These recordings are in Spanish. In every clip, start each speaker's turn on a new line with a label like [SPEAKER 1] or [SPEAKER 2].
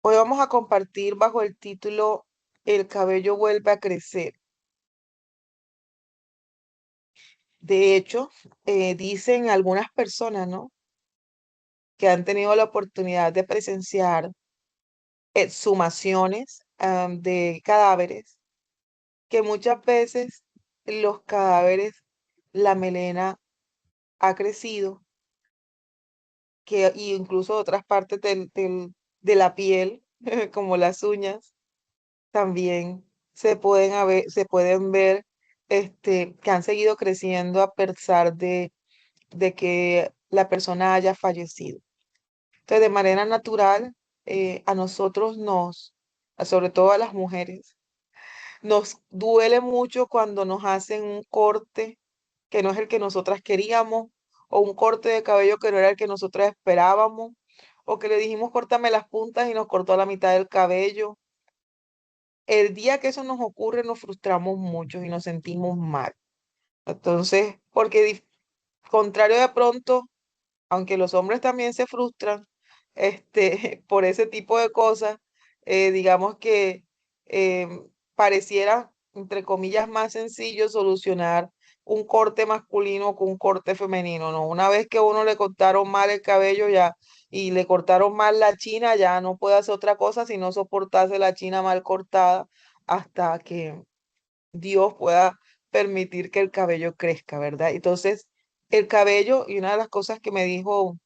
[SPEAKER 1] Hoy vamos a compartir bajo el título El cabello vuelve a crecer. De hecho, dicen algunas personas, ¿no? Que han tenido la oportunidad de presenciar exhumaciones, de cadáveres, que muchas veces los cadáveres, la melena ha crecido, y incluso otras partes de la piel, como las uñas, también se pueden ver que han seguido creciendo a pesar de que la persona haya fallecido. Entonces, de manera natural, a nosotros sobre todo a las mujeres, nos duele mucho cuando nos hacen un corte que no es el que nosotras queríamos, o un corte de cabello que no era el que nosotras esperábamos, o que le dijimos córtame las puntas y nos cortó la mitad del cabello. El día que eso nos ocurre, nos frustramos mucho y nos sentimos mal. Entonces, porque contrario de pronto, aunque los hombres también se frustran, por ese tipo de cosas, digamos que pareciera, entre comillas, más sencillo solucionar un corte masculino con un corte femenino, ¿no? Una vez que a uno le cortaron mal el cabello ya y le cortaron mal la china, ya no puede hacer otra cosa sino soportarse la china mal cortada hasta que Dios pueda permitir que el cabello crezca, ¿verdad? Entonces, el cabello, y una de las cosas que me dijo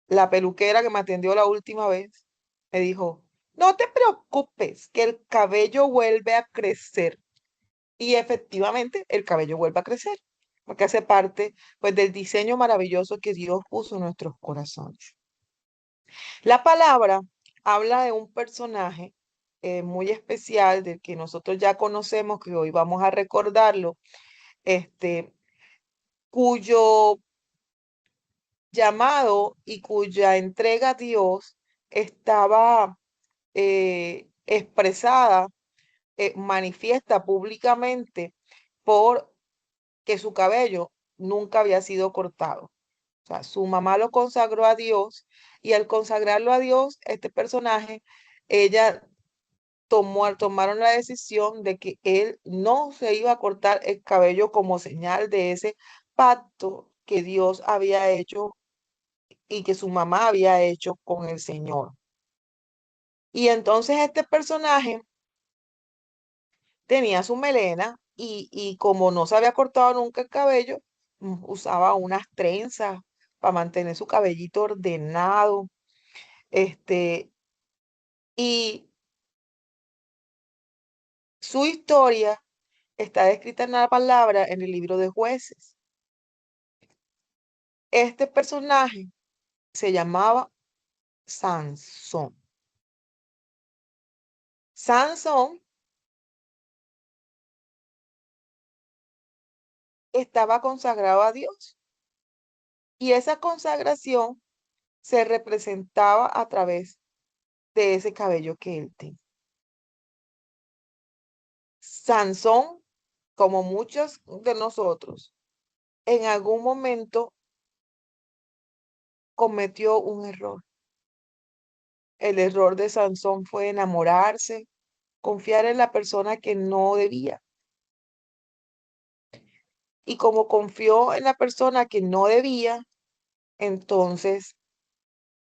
[SPEAKER 1] la peluquera que me atendió la última vez, me dijo, no te preocupes, que el cabello vuelve a crecer. Y efectivamente, el cabello vuelve a crecer, porque hace parte, pues, del diseño maravilloso que Dios puso en nuestros corazones. La palabra habla de un personaje muy especial, del que nosotros ya conocemos, que hoy vamos a recordarlo, este, cuyo llamado y cuya entrega a Dios estaba expresada, manifiesta públicamente por que su cabello nunca había sido cortado. O sea, su mamá lo consagró a Dios, y al consagrarlo a Dios, este personaje, ella tomaron la decisión de que él no se iba a cortar el cabello como señal de ese pacto que Dios había hecho y que su mamá había hecho con el Señor. Y entonces este personaje tenía su melena, y como no se había cortado nunca el cabello, usaba unas trenzas para mantener su cabellito ordenado. Este, y su historia está descrita en la palabra en el libro de Jueces. Este personaje se llamaba Sansón. Sansón estaba consagrado a Dios, y esa consagración se representaba a través de ese cabello que él tenía. Sansón, como muchos de nosotros, en algún momento cometió un error. El error de Sansón fue enamorarse, confiar en la persona que no debía. Y como confió en la persona que no debía, entonces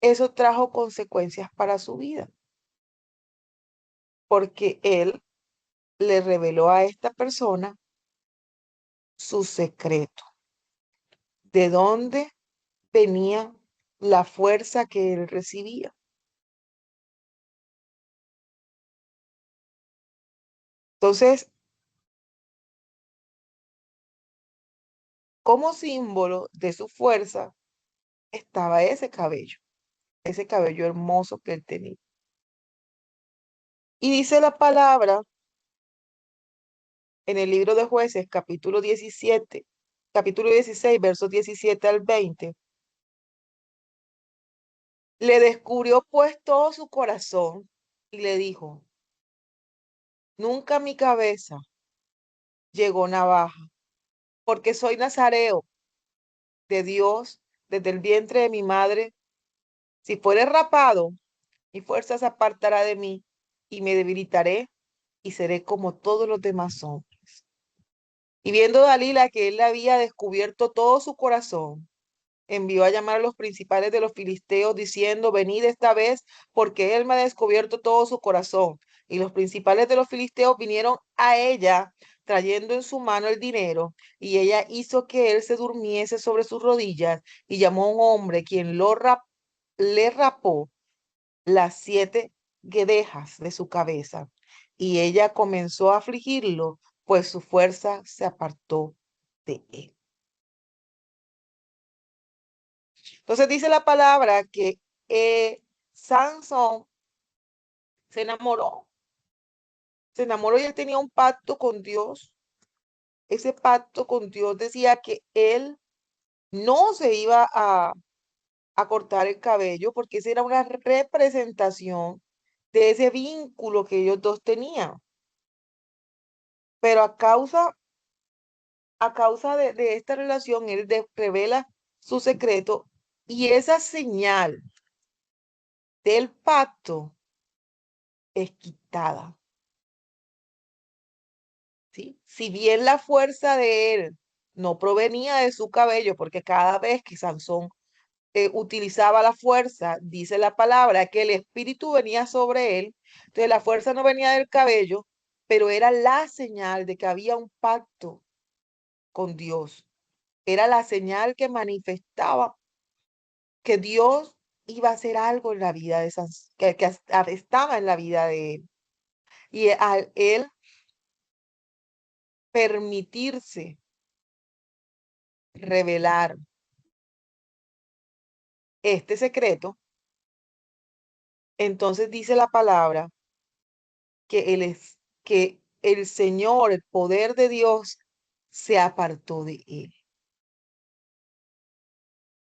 [SPEAKER 1] eso trajo consecuencias para su vida, porque él le reveló a esta persona su secreto, de dónde venía la fuerza que él recibía. Entonces, como símbolo de su fuerza estaba ese cabello hermoso que él tenía. Y dice la palabra en el libro de Jueces, capítulo 16, versos 17 al 20, le descubrió pues todo su corazón y le dijo, nunca a mi cabeza llegó navaja, porque soy nazareo de Dios desde el vientre de mi madre. Si fuere rapado Mi fuerza se apartará de mí y me debilitaré y seré como todos los demás hombres. Y viendo Dalila que él le había descubierto todo su corazón, envió a llamar a los principales de los filisteos diciendo, venid esta vez, porque él me ha descubierto todo su corazón. Y los principales de los filisteos vinieron a ella trayendo en su mano el dinero, y ella hizo que él se durmiese sobre sus rodillas y llamó a un hombre quien le rapó las 7 guedejas de su cabeza. Y ella comenzó a afligirlo, pues su fuerza se apartó de él. Entonces dice la palabra que Sansón se enamoró y él tenía un pacto con Dios. Ese pacto con Dios decía que él no se iba a cortar el cabello porque esa era una representación de ese vínculo que ellos dos tenían. Pero a causa de esta relación, él revela su secreto y esa señal del pacto es quitada. ¿Sí? Si bien la fuerza de él no provenía de su cabello, porque cada vez que Sansón utilizaba la fuerza, dice la palabra, que el espíritu venía sobre él, entonces la fuerza no venía del cabello, pero era la señal de que había un pacto con Dios. Era la señal que manifestaba que Dios iba a hacer algo en la vida de Sansón, que estaba en la vida de él. Y al él permitirse revelar este secreto, entonces dice la palabra que el Señor, el poder de Dios, se apartó de él.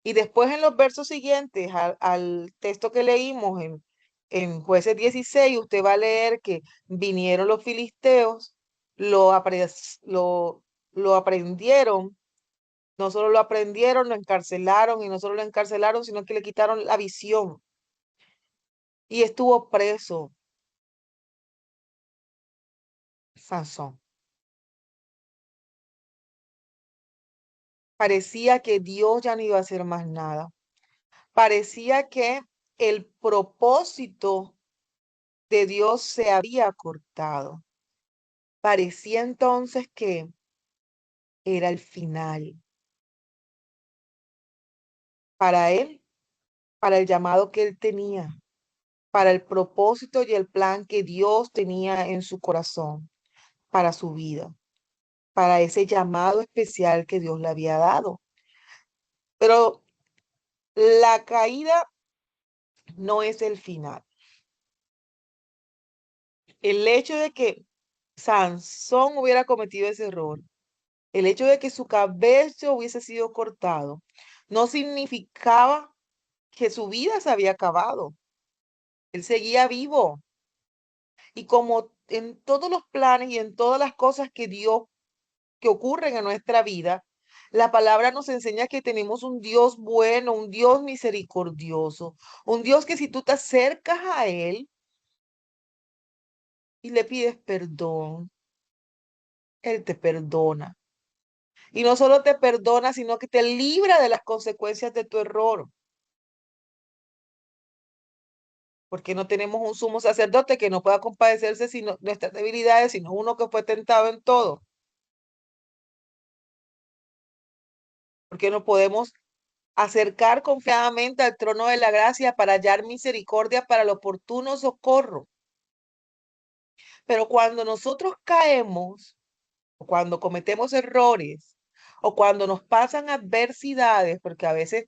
[SPEAKER 1] Y después en los versos siguientes al texto que leímos en Jueces 16, usted va a leer que vinieron los filisteos, lo, lo aprendieron, no solo lo aprendieron, lo encarcelaron y no solo lo encarcelaron, sino que le quitaron la visión y estuvo preso Sansón. Parecía que Dios ya no iba a hacer más nada. Parecía que el propósito de Dios se había cortado. Parecía entonces que era el final para él, para el llamado que él tenía, para el propósito y el plan que Dios tenía en su corazón, para su vida, para ese llamado especial que Dios le había dado. Pero la caída no es el final. El hecho de que Sansón hubiera cometido ese error, el hecho de que su cabello hubiese sido cortado, no significaba que su vida se había acabado. Él seguía vivo. Y como en todos los planes y en todas las cosas que Dios, que ocurren en nuestra vida, la palabra nos enseña que tenemos un Dios bueno, un Dios misericordioso, un Dios que si tú te acercas a Él y le pides perdón, Él te perdona. Y no solo te perdona, sino que te libra de las consecuencias de tu error. Porque no tenemos un sumo sacerdote que no pueda compadecerse sino nuestras debilidades, sino uno que fue tentado en todo. Porque no podemos acercar confiadamente al trono de la gracia para hallar misericordia para el oportuno socorro. Pero cuando nosotros caemos, o cuando cometemos errores, o cuando nos pasan adversidades, porque a veces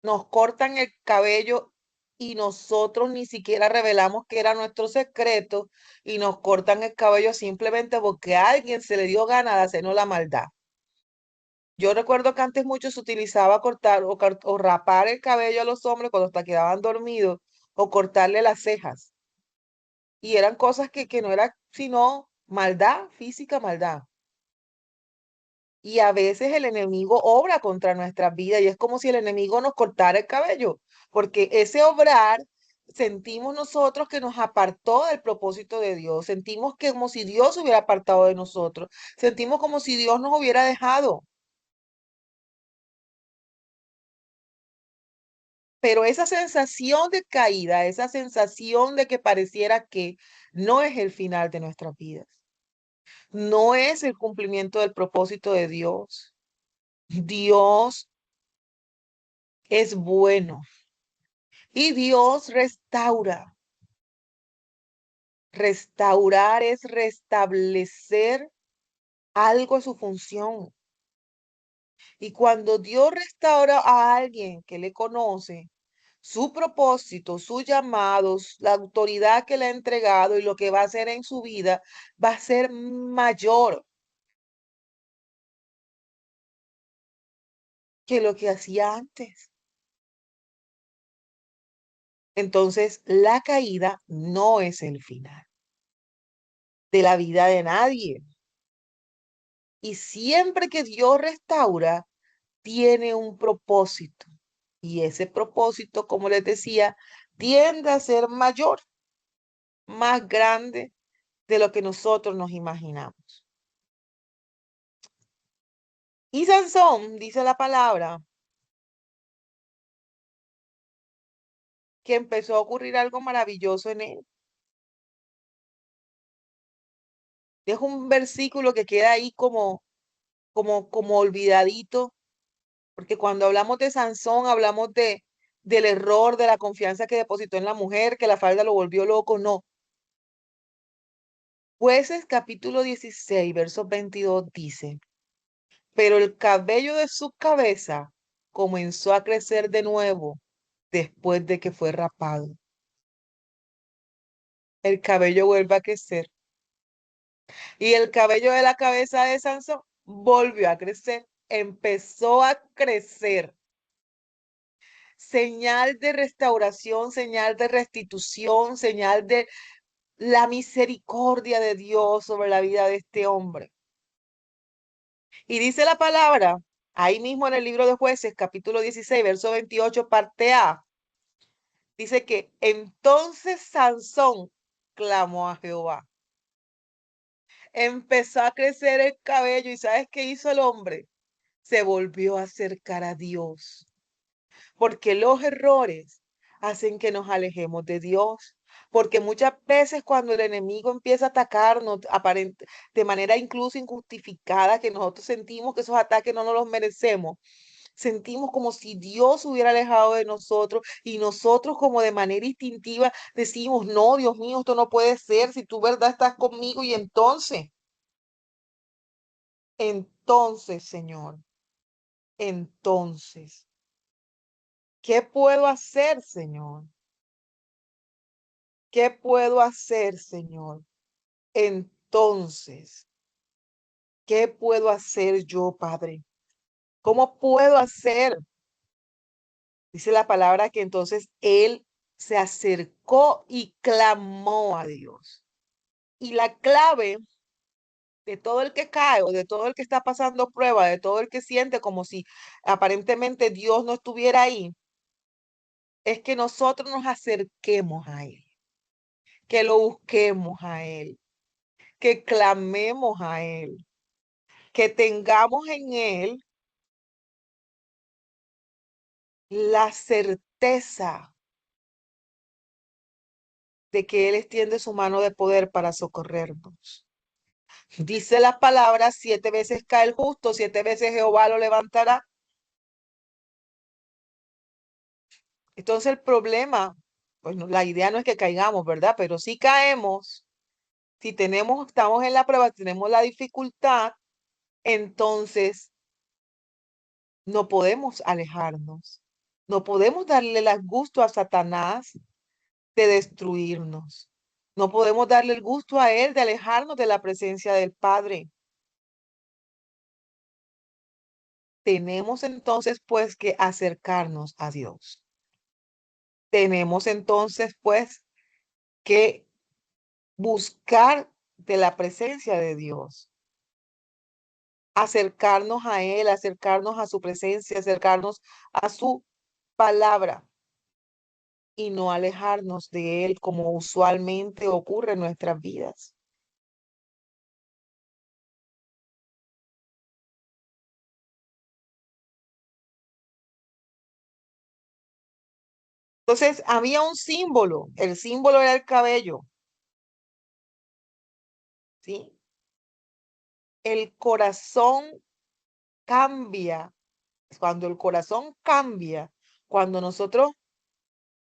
[SPEAKER 1] nos cortan el cabello y nosotros ni siquiera revelamos que era nuestro secreto y nos cortan el cabello simplemente porque a alguien se le dio gana de hacernos la maldad. Yo recuerdo que antes mucho se utilizaba cortar o rapar el cabello a los hombres cuando hasta quedaban dormidos o cortarle las cejas. Y eran cosas que no era sino maldad, física maldad. Y a veces el enemigo obra contra nuestras vidas y es como si el enemigo nos cortara el cabello, porque ese obrar sentimos nosotros que nos apartó del propósito de Dios, sentimos que como si Dios se hubiera apartado de nosotros, sentimos como si Dios nos hubiera dejado. Pero esa sensación de caída, esa sensación de que pareciera que no es el final de nuestras vidas, no es el cumplimiento del propósito de Dios. Dios es bueno y Dios restaura. Restaurar es restablecer algo a su función. Y cuando Dios restaura a alguien que le conoce, su propósito, sus llamados, la autoridad que le ha entregado y lo que va a hacer en su vida va a ser mayor que lo que hacía antes. Entonces, la caída no es el final de la vida de nadie. Y siempre que Dios restaura, tiene un propósito. Y ese propósito, como les decía, tiende a ser mayor, más grande de lo que nosotros nos imaginamos. Y Sansón, dice la palabra, que empezó a ocurrir algo maravilloso en él. Es un versículo que queda ahí como olvidadito, porque cuando hablamos de Sansón, hablamos del error, de la confianza que depositó en la mujer, que la falda lo volvió loco. No. Jueces capítulo 16, verso 22 dice, pero el cabello de su cabeza comenzó a crecer de nuevo después de que fue rapado. El cabello vuelve a crecer. Y el cabello de la cabeza de Sansón volvió a crecer, empezó a crecer. Señal de restauración, señal de restitución, señal de la misericordia de Dios sobre la vida de este hombre. Y dice la palabra, ahí mismo en el libro de Jueces, capítulo 16, verso 28, parte A, dice que entonces Sansón clamó a Jehová. Empezó a crecer el cabello y ¿sabes qué hizo el hombre? Se volvió a acercar a Dios, porque los errores hacen que nos alejemos de Dios, porque muchas veces cuando el enemigo empieza a atacarnos de manera incluso injustificada, que nosotros sentimos que esos ataques no nos los merecemos, sentimos como si Dios se hubiera alejado de nosotros y nosotros como de manera instintiva decimos, no, Dios mío, esto no puede ser si tú verdad estás conmigo y entonces, Señor, entonces, ¿qué puedo hacer, Señor? ¿Qué puedo hacer, Señor? Entonces, ¿qué puedo hacer yo, Padre? ¿Cómo puedo hacer? Dice la palabra que entonces él se acercó y clamó a Dios. Y la clave de todo el que cae o de todo el que está pasando prueba, de todo el que siente como si aparentemente Dios no estuviera ahí, es que nosotros nos acerquemos a Él, que lo busquemos a Él, que clamemos a Él, que tengamos en Él la certeza de que Él extiende su mano de poder para socorrernos. Dice la palabra, 7 veces cae el justo, 7 veces Jehová lo levantará. Entonces el problema, pues la idea no es que caigamos, ¿verdad? Pero si caemos, si estamos en la prueba, tenemos la dificultad, entonces no podemos alejarnos. No podemos darle el gusto a Satanás de destruirnos. No podemos darle el gusto a él de alejarnos de la presencia del Padre. Tenemos entonces pues que acercarnos a Dios. Tenemos entonces pues que buscar de la presencia de Dios, acercarnos a Él, acercarnos a su presencia, acercarnos a su palabra. y no alejarnos de Él como usualmente ocurre en nuestras vidas. Entonces, había un símbolo, el símbolo era el cabello, ¿sí? El corazón cambia, cuando el corazón cambia, cuando nosotros,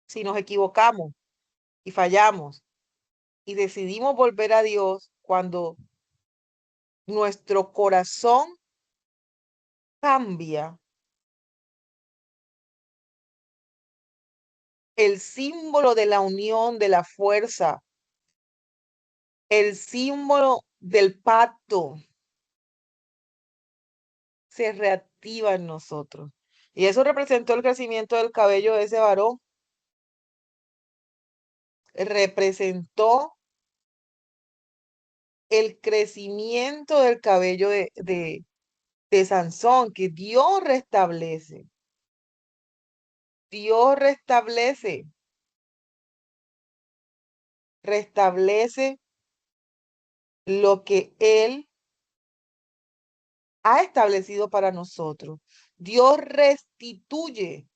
[SPEAKER 1] si nos equivocamos y fallamos y decidimos volver a Dios, cuando nuestro corazón cambia, el símbolo de la unión, de la fuerza, el símbolo del pacto se reactiva en nosotros. Y eso representó el crecimiento del cabello de ese varón, representó el crecimiento del cabello de Sansón, que Dios restablece, restablece lo que Él ha establecido para nosotros. Dios restituye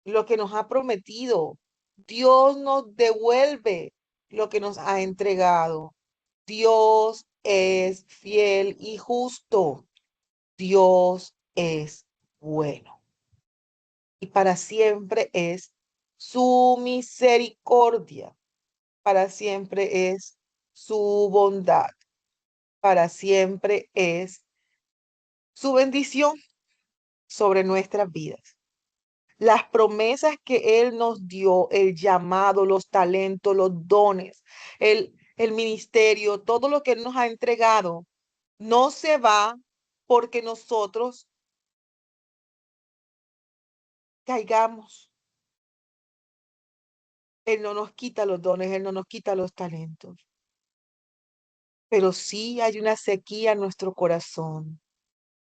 [SPEAKER 1] lo que nos ha prometido. Dios nos devuelve lo que nos ha entregado. Dios es fiel y justo. Dios es bueno. Y para siempre es su misericordia. Para siempre es su bondad. Para siempre es su bendición sobre nuestras vidas. Las promesas que Él nos dio, el llamado, los talentos, los dones, el ministerio, todo lo que Él nos ha entregado, no se va porque nosotros caigamos. Él no nos quita los dones, Él no nos quita los talentos, pero sí hay una sequía en nuestro corazón.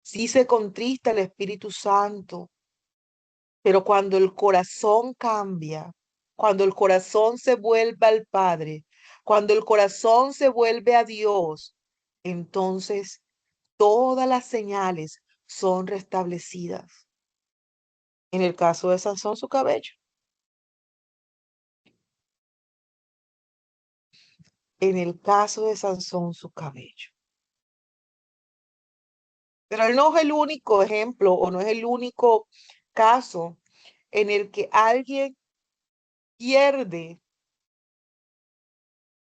[SPEAKER 1] Sí se contrista el Espíritu Santo. Pero cuando el corazón cambia, cuando el corazón se vuelve al Padre, cuando el corazón se vuelve a Dios, entonces todas las señales son restablecidas. En el caso de Sansón, su cabello. En el caso de Sansón, su cabello. Pero él no es el único ejemplo o no es el único caso en el que alguien pierde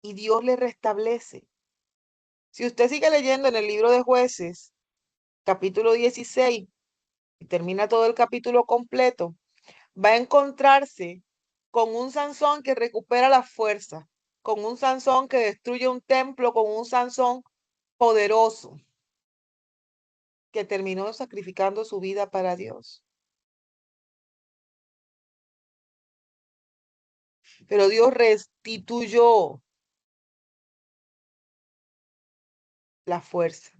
[SPEAKER 1] y Dios le restablece. Si usted sigue leyendo en el libro de Jueces, capítulo 16 y termina todo el capítulo completo, va a encontrarse con un Sansón que recupera la fuerza, con un Sansón que destruye un templo, con un Sansón poderoso que terminó sacrificando su vida para Dios. Pero Dios restituyó la fuerza.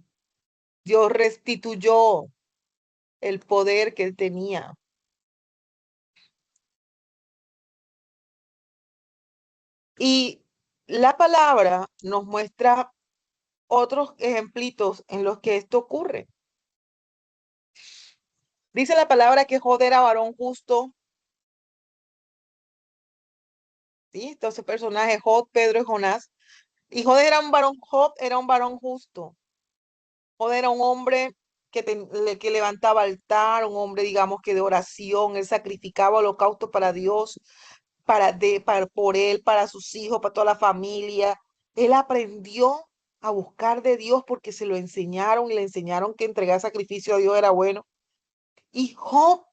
[SPEAKER 1] Dios restituyó el poder que él tenía. Y la palabra nos muestra otros ejemplitos en los que esto ocurre. Dice la palabra que Job era varón justo, ¿sí? Entonces personajes, Job, Pedro y Jonás. Y Job era un varón justo. Job era un hombre que levantaba altar, un hombre, digamos que de oración. Él sacrificaba holocausto para Dios, por él, para sus hijos, para toda la familia. Él aprendió a buscar de Dios porque se lo enseñaron y le enseñaron que entregar sacrificio a Dios era bueno. Y Job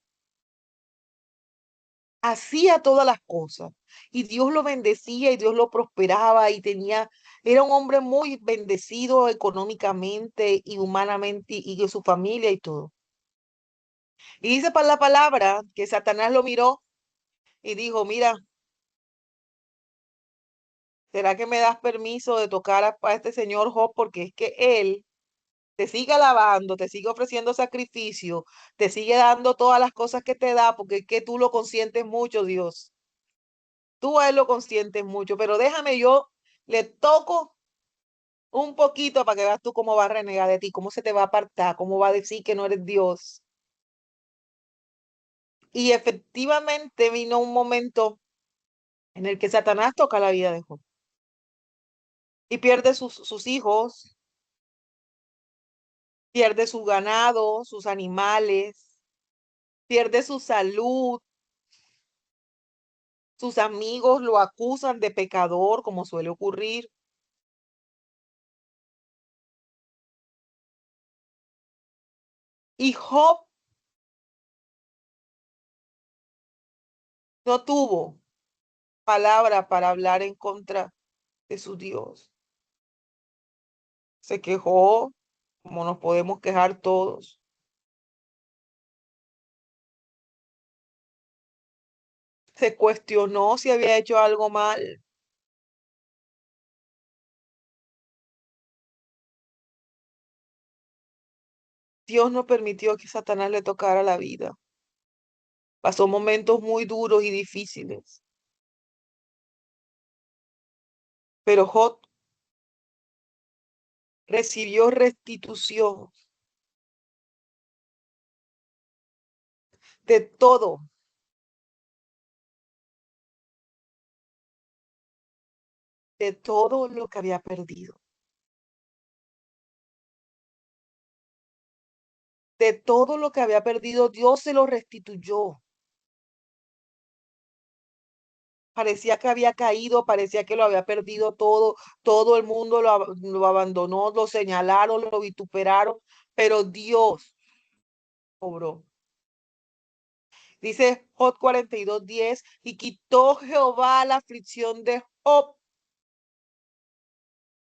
[SPEAKER 1] hacía todas las cosas y Dios lo bendecía y Dios lo prosperaba y era un hombre muy bendecido económicamente y humanamente y de su familia y todo. Y dice para la palabra que Satanás lo miró y dijo, mira, ¿será que me das permiso de tocar a este señor Job? Porque es que él te sigue alabando, te sigue ofreciendo sacrificio, te sigue dando todas las cosas que te da, porque es que tú lo consientes mucho, Dios. Tú a él lo consientes mucho, pero déjame yo, le toco un poquito para que veas tú cómo va a renegar de ti, cómo se te va a apartar, cómo va a decir que no eres Dios. Y efectivamente vino un momento en el que Satanás toca la vida de Job y pierde sus hijos, pierde su ganado, sus animales, pierde su salud, sus amigos lo acusan de pecador, como suele ocurrir. Y Job no tuvo palabra para hablar en contra de su Dios. Se quejó, como nos podemos quejar todos. Se cuestionó si había hecho algo mal. Dios no permitió que Satanás le tocara la vida. Pasó momentos muy duros y difíciles, pero Job recibió restitución de todo, de todo lo que había perdido, de todo lo que había perdido, Dios se lo restituyó. Parecía que había caído, parecía que lo había perdido todo, todo el mundo lo abandonó, lo señalaron, lo vituperaron, pero Dios obró. Dice Job 42:10, y quitó Jehová la aflicción de Job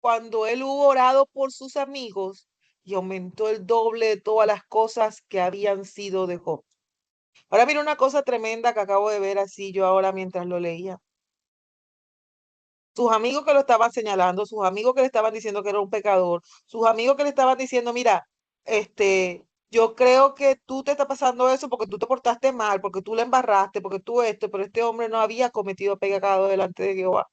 [SPEAKER 1] cuando él hubo orado por sus amigos y aumentó el doble de todas las cosas que habían sido de Job. Ahora mira una cosa tremenda que acabo de ver así yo ahora mientras lo leía. Sus amigos que lo estaban señalando, sus amigos que le estaban diciendo que era un pecador, sus amigos que le estaban diciendo, mira, yo creo que tú te está pasando eso porque tú te portaste mal, porque tú le embarraste, porque tú esto, pero este hombre no había cometido pecado delante de Jehová.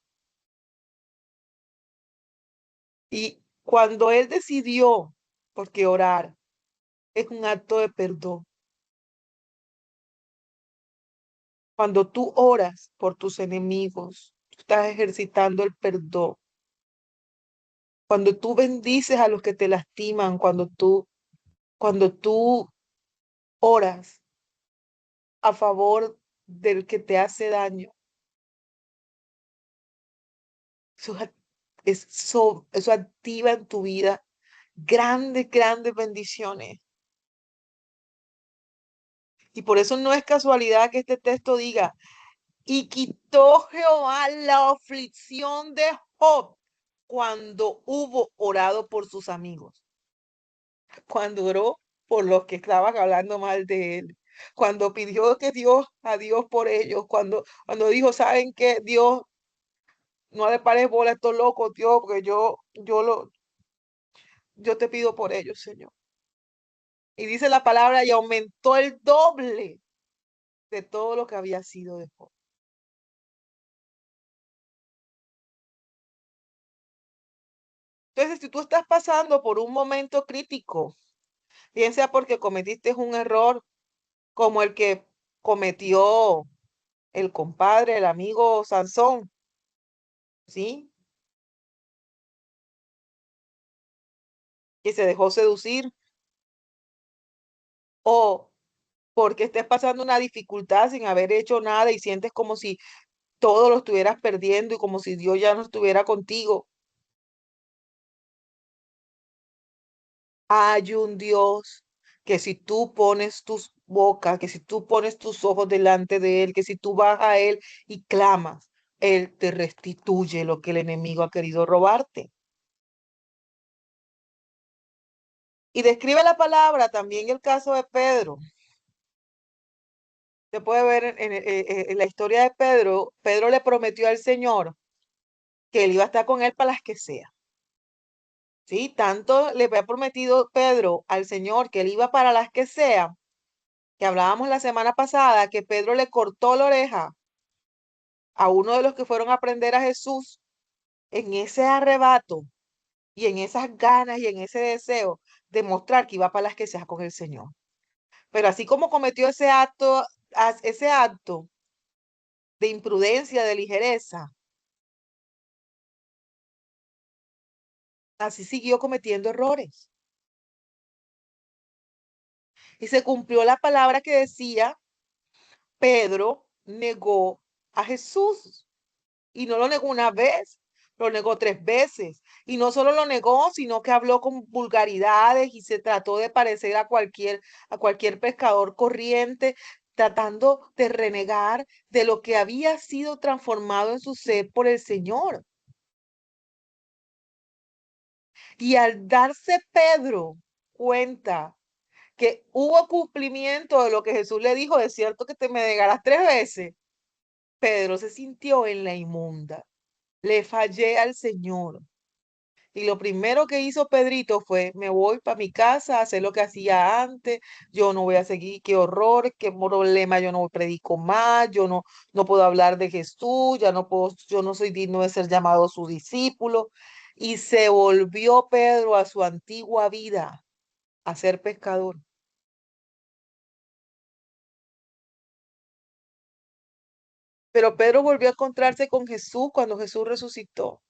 [SPEAKER 1] Y cuando él decidió, porque orar es un acto de perdón, cuando tú oras por tus enemigos, tú estás ejercitando el perdón. Cuando tú bendices a los que te lastiman, cuando tú oras a favor del que te hace daño, eso, eso activa en tu vida grandes, grandes bendiciones. Y por eso no es casualidad que este texto diga, y quitó Jehová la aflicción de Job cuando hubo orado por sus amigos, cuando oró por los que estaban hablando mal de él, cuando pidió que Dios, a Dios por ellos, cuando dijo, ¿saben qué? Dios, no le pares bola a estos locos, Dios, porque yo te pido por ellos, Señor. Y dice la palabra, y aumentó el doble de todo lo que había sido de Job. Entonces, si tú estás pasando por un momento crítico, bien sea porque cometiste un error como el que cometió el compadre, el amigo Sansón, ¿sí? Que se dejó seducir, o porque estés pasando una dificultad sin haber hecho nada y sientes como si todo lo estuvieras perdiendo y como si Dios ya no estuviera contigo. Hay un Dios que si tú pones tus bocas, que si tú pones tus ojos delante de Él, que si tú vas a Él y clamas, Él te restituye lo que el enemigo ha querido robarte. Y describe la palabra también el caso de Pedro. Se puede ver en la historia de Pedro. Pedro le prometió al Señor que él iba a estar con él para las que sea. Sí, tanto le había prometido Pedro al Señor que él iba para las que sea, que hablábamos la semana pasada, que Pedro le cortó la oreja a uno de los que fueron a aprender a Jesús en ese arrebato y en esas ganas y en ese deseo de mostrar que iba para las que sea con el Señor. Pero así como cometió ese acto de imprudencia, de ligereza, así siguió cometiendo errores. Y se cumplió la palabra que decía, Pedro negó a Jesús. Y no lo negó una vez, lo negó 3 veces. Y no solo lo negó, sino que habló con vulgaridades y se trató de parecer a cualquier pescador corriente, tratando de renegar de lo que había sido transformado en su sed por el Señor. Y al darse Pedro cuenta que hubo cumplimiento de lo que Jesús le dijo, de cierto que te me negarás 3 veces, Pedro se sintió en la inmunda. Le fallé al Señor. Y lo primero que hizo Pedrito fue, me voy para mi casa a hacer lo que hacía antes, yo no voy a seguir, qué horror, qué problema, yo no predico más, no puedo hablar de Jesús, ya no puedo, yo no soy digno de ser llamado su discípulo. Y se volvió Pedro a su antigua vida, a ser pescador. Pero Pedro volvió a encontrarse con Jesús cuando Jesús resucitó.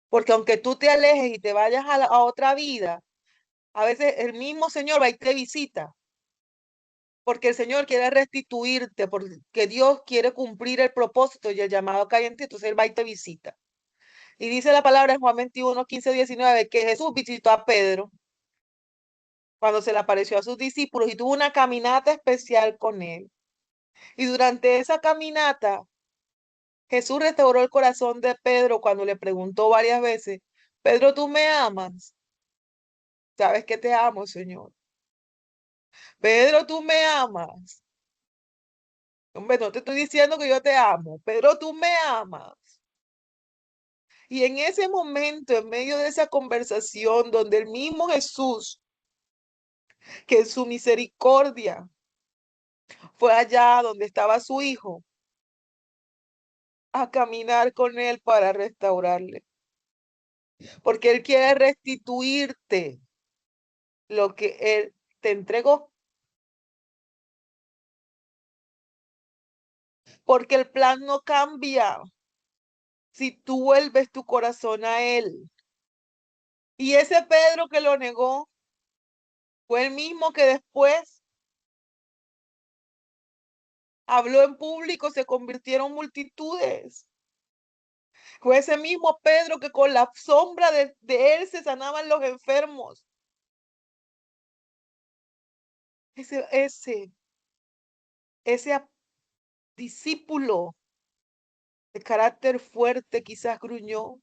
[SPEAKER 1] Porque aunque tú te alejes y te vayas a otra vida, a veces el mismo Señor va y te visita, porque el Señor quiere restituirte, porque Dios quiere cumplir el propósito y el llamado que hay en ti, entonces Él va y te visita. Y dice la palabra en Juan 21, 15, 19, que Jesús visitó a Pedro cuando se le apareció a sus discípulos y tuvo una caminata especial con él. Y durante esa caminata, Jesús restauró el corazón de Pedro cuando le preguntó varias veces, Pedro, ¿tú me amas? ¿Sabes que te amo, Señor? Pedro, ¿tú me amas? Hombre, no te estoy diciendo que yo te amo, Pedro, ¿tú me amas? Y en ese momento, en medio de esa conversación, donde el mismo Jesús, que en su misericordia fue allá donde estaba su hijo, a caminar con él para restaurarle, porque él quiere restituirte lo que él te entregó, porque el plan no cambia si tú vuelves tu corazón a él. Y ese Pedro que lo negó fue el mismo que después habló en público, se convirtieron multitudes. Fue ese mismo Pedro que con la sombra de él se sanaban los enfermos. Ese, ese, ese discípulo de carácter fuerte quizás gruñó,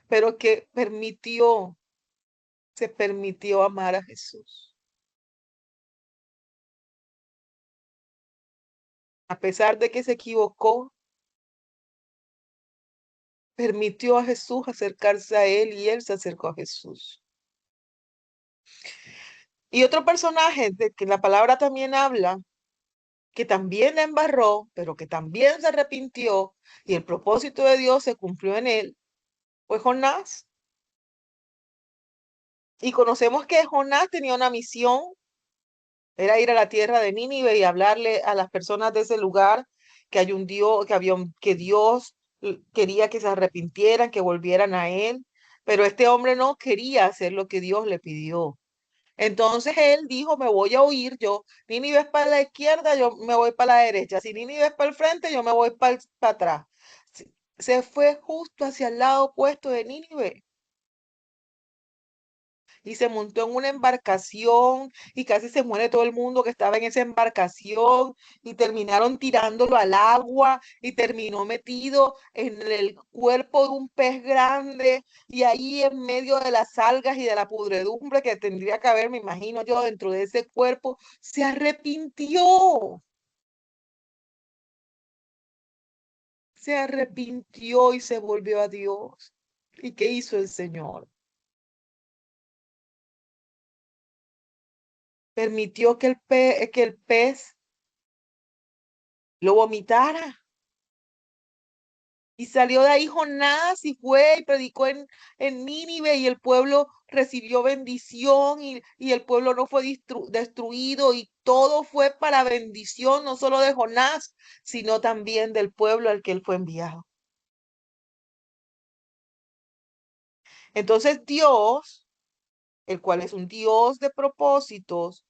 [SPEAKER 1] pero que se permitió amar a Jesús. A pesar de que se equivocó, permitió a Jesús acercarse a él y él se acercó a Jesús. Y otro personaje de que la palabra también habla, que también la embarró, pero que también se arrepintió y el propósito de Dios se cumplió en él, fue Jonás. Y conocemos que Jonás tenía una misión, era ir a la tierra de Nínive y hablarle a las personas de ese lugar que hay un Dios, que Dios quería que se arrepintieran, que volvieran a él, pero este hombre no quería hacer lo que Dios le pidió. Entonces él dijo, me voy a huir yo. Nínive es para la izquierda, yo me voy para la derecha. Si Nínive es para el frente, yo me voy para atrás. Se fue justo hacia el lado opuesto de Nínive y se montó en una embarcación y casi se muere todo el mundo que estaba en esa embarcación y terminaron tirándolo al agua y terminó metido en el cuerpo de un pez grande y ahí en medio de las algas y de la pudredumbre que tendría que haber, me imagino yo, dentro de ese cuerpo, se arrepintió y se volvió a Dios. ¿Y qué hizo el Señor? Permitió que el pez lo vomitara. Y salió de ahí Jonás y fue y predicó en Nínive y el pueblo recibió bendición y el pueblo no fue destruido y todo fue para bendición, no solo de Jonás, sino también del pueblo al que él fue enviado. Entonces Dios, el cual es un Dios de propósitos,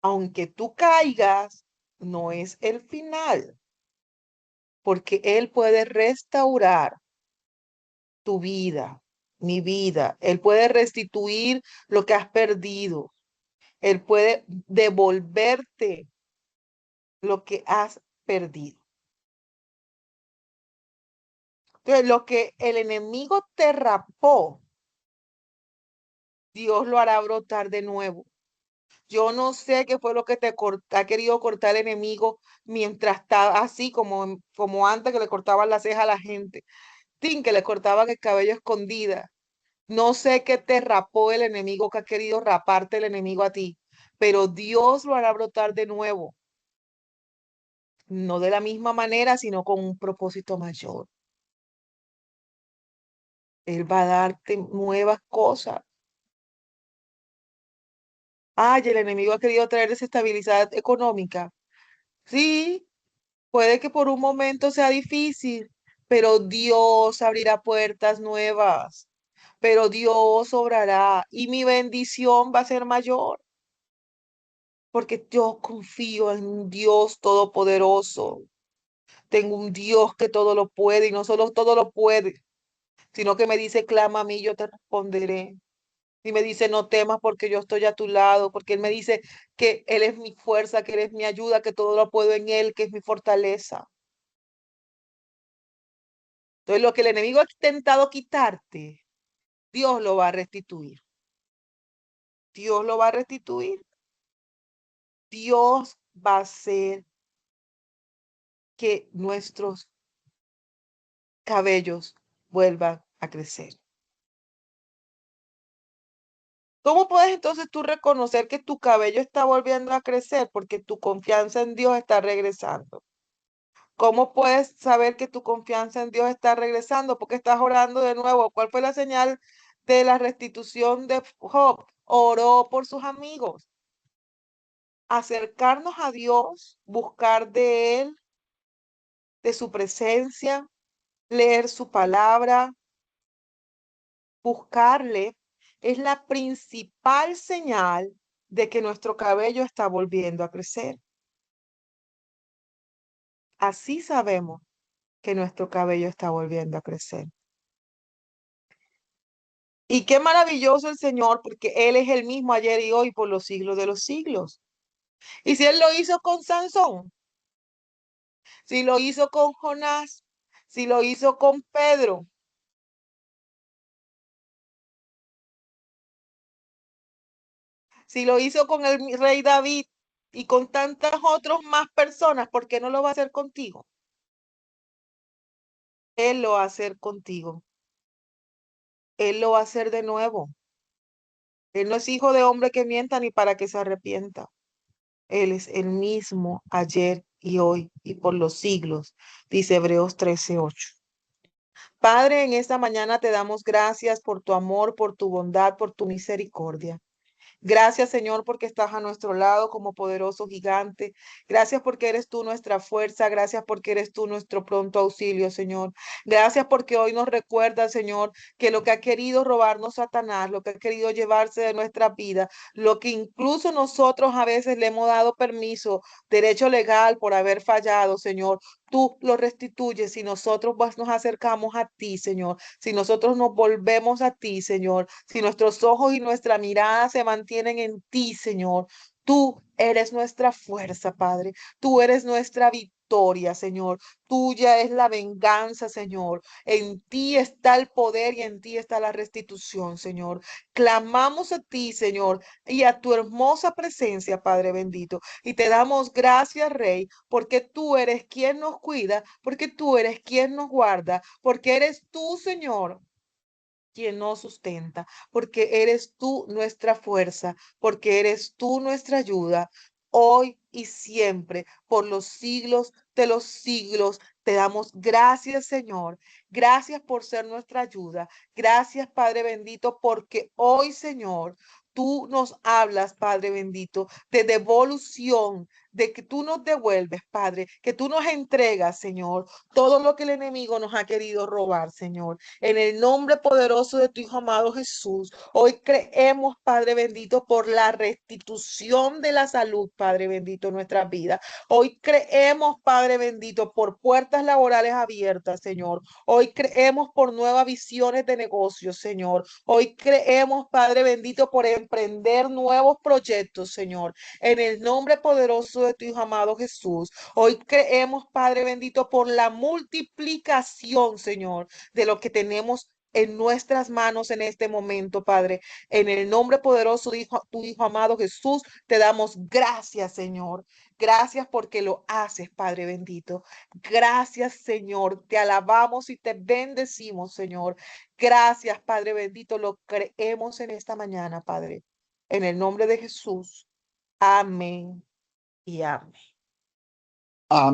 [SPEAKER 1] aunque tú caigas, no es el final, porque Él puede restaurar tu vida, mi vida. Él puede restituir lo que has perdido. Él puede devolverte lo que has perdido. Entonces, lo que el enemigo te rapó, Dios lo hará brotar de nuevo. Yo no sé qué fue lo que ha querido cortar el enemigo mientras estaba así como antes que le cortaban la ceja a la gente. Tin, que le cortaban el cabello escondida. No sé qué te rapó el enemigo, que ha querido raparte el enemigo a ti, pero Dios lo hará brotar de nuevo, no de la misma manera, sino con un propósito mayor. Él va a darte nuevas cosas. Ay, el enemigo ha querido traer desestabilidad económica. Sí, puede que por un momento sea difícil, pero Dios abrirá puertas nuevas, pero Dios obrará y mi bendición va a ser mayor. Porque yo confío en un Dios todopoderoso. Tengo un Dios que todo lo puede y no solo todo lo puede, sino que me dice, clama a mí, yo te responderé. Y me dice, no temas porque yo estoy a tu lado, porque Él me dice que Él es mi fuerza, que Él es mi ayuda, que todo lo puedo en Él, que es mi fortaleza. Entonces, lo que el enemigo ha intentado quitarte, Dios lo va a restituir. Dios lo va a restituir. Dios va a hacer que nuestros cabellos vuelvan a crecer. ¿Cómo puedes entonces tú reconocer que tu cabello está volviendo a crecer? Porque tu confianza en Dios está regresando. ¿Cómo puedes saber que tu confianza en Dios está regresando? Porque estás orando de nuevo. ¿Cuál fue la señal de la restitución de Job? Oró por sus amigos. Acercarnos a Dios, buscar de Él, de su presencia, leer su palabra, buscarle, es la principal señal de que nuestro cabello está volviendo a crecer. Así sabemos que nuestro cabello está volviendo a crecer. Y qué maravilloso el Señor, porque Él es el mismo ayer y hoy por los siglos de los siglos. Y si Él lo hizo con Sansón, si lo hizo con Jonás, si lo hizo con Pedro, si lo hizo con el rey David y con tantas otras más personas, ¿por qué no lo va a hacer contigo? Él lo va a hacer contigo. Él lo va a hacer de nuevo. Él no es hijo de hombre que mienta ni para que se arrepienta. Él es el mismo ayer y hoy y por los siglos, dice Hebreos 13:8. Padre, en esta mañana te damos gracias por tu amor, por tu bondad, por tu misericordia. Gracias, Señor, porque estás a nuestro lado como poderoso gigante. Gracias porque eres tú nuestra fuerza. Gracias porque eres tú nuestro pronto auxilio, Señor. Gracias porque hoy nos recuerda, Señor, que lo que ha querido robarnos Satanás, lo que ha querido llevarse de nuestra vida, lo que incluso nosotros a veces le hemos dado permiso, derecho legal por haber fallado, Señor. Tú lo restituyes si nosotros pues, nos acercamos a ti, Señor. Si nosotros nos volvemos a ti, Señor. Si nuestros ojos y nuestra mirada se mantienen en ti, Señor. Tú eres nuestra fuerza, Padre. Tú eres nuestra victoria, Señor. Tuya es la venganza, Señor. En ti está el poder y en ti está la restitución, Señor. Clamamos a ti, Señor, y a tu hermosa presencia, Padre bendito. Y te damos gracias, Rey, porque tú eres quien nos cuida, porque tú eres quien nos guarda, porque eres tú, Señor, quien nos sustenta, porque eres tú nuestra fuerza, porque eres tú nuestra ayuda. hoy y siempre, por los siglos de los siglos. Te damos gracias, Señor. Gracias por ser nuestra ayuda. Gracias, Padre bendito, porque hoy, Señor, tú nos hablas, Padre bendito, de devolución, de que tú nos devuelves, Padre, que tú nos entregas, Señor, todo lo que el enemigo nos ha querido robar, Señor. En el nombre poderoso de tu Hijo amado Jesús, hoy creemos, Padre bendito, por la restitución de la salud, Padre bendito, en nuestras vidas. Hoy creemos, Padre bendito, por puertas laborales abiertas, Señor. Hoy creemos por nuevas visiones de negocios, Señor. Hoy creemos, Padre bendito, por emprender nuevos proyectos, Señor. En el nombre poderoso de tu Hijo amado Jesús. Hoy creemos, Padre bendito, por la multiplicación, Señor, de lo que tenemos en nuestras manos en este momento, Padre. En el nombre poderoso de tu Hijo amado Jesús, te damos gracias, Señor. Gracias porque lo haces, Padre bendito. Gracias, Señor. Te alabamos y te bendecimos, Señor. Gracias, Padre bendito. Lo creemos en esta mañana, Padre. En el nombre de Jesús. Amén y amén.
[SPEAKER 2] Amén.